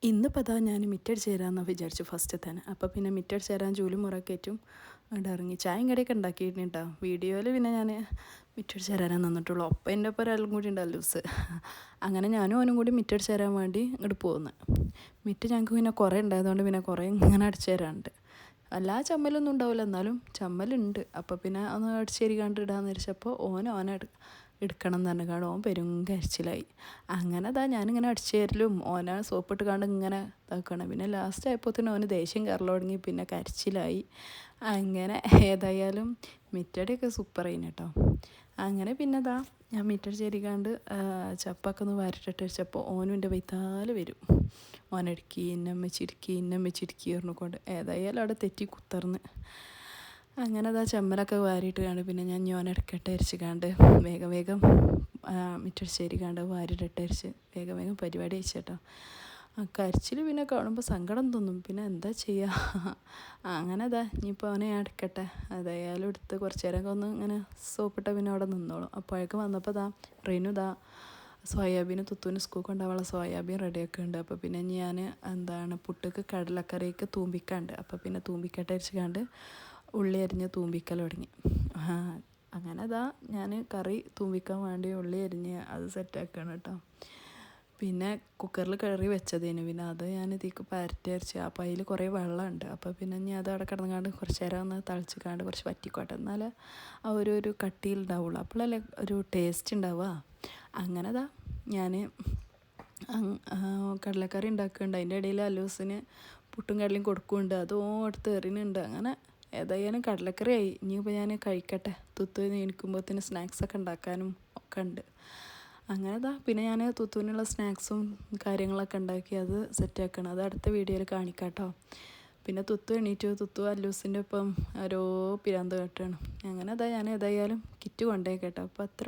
ഇന്നിപ്പോൾ അതാ ഞാൻ മിറ്റടിച്ച് തരാമെന്നാണ് വിചാരിച്ചു ഫസ്റ്റ് തന്നെ. അപ്പോൾ പിന്നെ മിറ്റടിച്ച് തരാൻ ജോലി മുറക്കേറ്റും അവിടെ ഇറങ്ങി ചായയും കടിയൊക്കെ ഉണ്ടാക്കിയിട്ടുണ്ടോ. വീഡിയോയിൽ പിന്നെ ഞാൻ മിറ്റടിച്ച് തരാനാണ് നിന്നിട്ടുള്ളൂ. ഒപ്പം എൻ്റെ ഒപ്പം ഒരാളും കൂടി ഉണ്ടല്ലോ ലൂസ്. അങ്ങനെ ഞാനും അവനും കൂടി മിറ്റടിച്ച് തരാൻ വേണ്ടി ഇങ്ങോട്ട് പോകുന്നത്. മിറ്റ് ഞങ്ങൾക്ക് പിന്നെ കുറേ ഉണ്ടായതുകൊണ്ട് പിന്നെ കുറേ ഇങ്ങനെ അടിച്ച് തരാനുണ്ട്. എല്ലാ ചമ്മലൊന്നും ഉണ്ടാവില്ല, എന്നാലും ചമ്മലുണ്ട്. അപ്പോൾ പിന്നെ ഒന്ന് അടിച്ചേരിക്കാണ്ട് ഇടാന്ന് വെച്ചപ്പോൾ ഓനെ എടുക്കണം എന്ന് പറഞ്ഞ് കാണും. ഓൻ പെരും കരച്ചിലായി. അങ്ങനെ അതാ ഞാനിങ്ങനെ അടിച്ചു തരലും ഓനെ സോപ്പിട്ട് കണ്ട് ഇങ്ങനെ ഇതാക്കണം. പിന്നെ ലാസ്റ്റ് ആയപ്പോഴത്തേനും ഓന് ദേഷ്യം കയറൽ തുടങ്ങി, പിന്നെ കരച്ചിലായി. അങ്ങനെ ഏതായാലും മിറ്റടിയൊക്കെ സൂപ്പറായിന് കേട്ടോ. അങ്ങനെ പിന്നെ അതാ ഞാൻ മിറ്റടി ചേരിക്കാണ്ട് ചപ്പൊക്കെ ഒന്ന് വാരിട്ടിട്ട് വെച്ചപ്പോൾ ഓനും എൻ്റെ വൈത്താല് വരും. ഓനടുക്കി ഇന്നമ്മച്ചിടുക്കി പറഞ്ഞുകൊണ്ട് ഏതായാലും അവിടെ തെറ്റി കുത്തർന്ന്. അങ്ങനെ അതാ ചെമ്മലൊക്കെ വാരിയിട്ട് കണ്ട് പിന്നെ ഞാൻ ഓനെടുക്കട്ടെ അരിച്ച് വേഗം മിറ്റടിച്ചേരിക്കാണ്ട് വാരിടട്ടെ അരിച്ച് വേഗം പരിപാടി അയച്ചേട്ടോ. കരച്ചിൽ പിന്നെ കാണുമ്പോൾ സങ്കടം തോന്നും, പിന്നെ എന്താ ചെയ്യുക. അങ്ങനെ അതാ ഇനിയിപ്പോൾ അവനെ ഞാൻ എടുക്കട്ടെ. അതായാലും എടുത്ത് കുറച്ച് നേരമൊക്കെ ഒന്ന് ഇങ്ങനെ സോപ്പിട്ട പിന്നെ അവിടെ നിന്നോളും. അപ്പോഴേക്കും വന്നപ്പോൾ റെനു സോയാബീൻ തുത്തൂന് സ്കൂൾ കൊണ്ടുപോകാനുള്ള സോയാബീൻ റെഡിയൊക്കെ ഉണ്ട്. അപ്പോൾ പിന്നെ ഞാൻ പുട്ടുക്ക് കടലക്കറിക്ക് തൂമ്പിക്കാണ്ട്, അപ്പോൾ പിന്നെ തൂമ്പിക്കട്ടെ അരിച്ചുകൊണ്ട് ഉള്ളി അരിഞ്ഞ് തൂമ്പിക്കൽ തുടങ്ങി. അങ്ങനെ ഞാൻ കറി തൂമ്പിക്കാൻ വേണ്ടി ഉള്ളി അരിഞ്ഞ് അത് സെറ്റാക്കണം കേട്ടോ. പിന്നെ കുക്കറിൽ കറി വെച്ചതിന് പിന്നെ അത് ഞാൻ ഇതിലേക്ക് പരട്ടി അരച്ച്. അപ്പോൾ അതിൽ കുറേ വെള്ളമുണ്ട്. അപ്പോൾ പിന്നെ ഞാൻ അത് അവിടെ കിടന്നുകൊണ്ട് കുറച്ച് നേരം ഒന്ന് തളിച്ചിക്കാണ്ട് കുറച്ച് വറ്റിക്കോട്ടെ, എന്നാലേ ആ ഒരു കട്ടിയിലുണ്ടാവുള്ളൂ, അപ്പോഴല്ലേ ഒരു ടേസ്റ്റ് ഉണ്ടാവുക. അങ്ങനെ ഞാൻ കടലക്കറി ഉണ്ടാക്കുന്നുണ്ട്. അതിൻ്റെ ഇടയിൽ അല്ലൂസിന് പുട്ടും കടലയും കൊടുക്കുന്നുണ്ട്. അതും എടുത്ത് എറിയുന്നുണ്ട്. അങ്ങനെ ഏതായാലും കടലക്കറി ആയി. ഇനിയിപ്പോൾ ഞാൻ കഴിക്കട്ടെ. തുത്തുവിന് എണീക്കുമ്പോഴത്തേന് സ്നാക്സൊക്കെ ഉണ്ടാക്കാനും ഒക്കെ ഉണ്ട്. അങ്ങനെ പിന്നെ ഞാൻ തുത്തുവിനുള്ള സ്നാക്സും കാര്യങ്ങളൊക്കെ ഉണ്ടാക്കി അത് സെറ്റാക്കണം. അത് അടുത്ത വീഡിയോയിൽ കാണിക്കാം കേട്ടോ. പിന്നെ തുത്തു എണീറ്റു. തുത്തു അല്ലൂസിൻ്റെ ഒപ്പം ഓരോ പിരാന്ത് കേട്ടാണ്. അങ്ങനെ ഞാൻ ഏതായാലും കിറ്റ് കൊണ്ടേ കേട്ടോ. അപ്പോൾ അത്ര